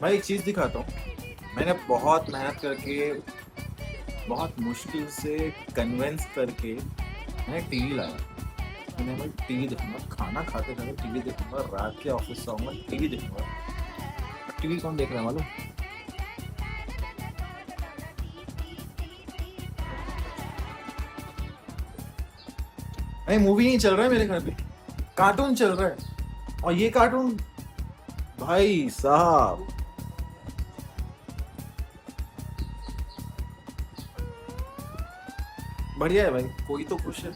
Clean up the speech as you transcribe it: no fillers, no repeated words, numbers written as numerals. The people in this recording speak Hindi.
मैं एक चीज दिखाता हूँ। मैंने बहुत मेहनत करके, बहुत मुश्किल से कन्विंस करके मैंने टीवी लाया। मैंने मैं टीवी देखूंगा, खाना खाते खाते टीवी देखूंगा, रात के ऑफिस से आऊंगा टीवी देखूंगा। टीवी कौन देख रहा है मालूम? नहीं, मूवी नहीं चल रहा है मेरे घर पे, कार्टून चल रहा है। और ये कार्टून, भाई साहब, बढ़िया है भाई, कोई तो खुश है।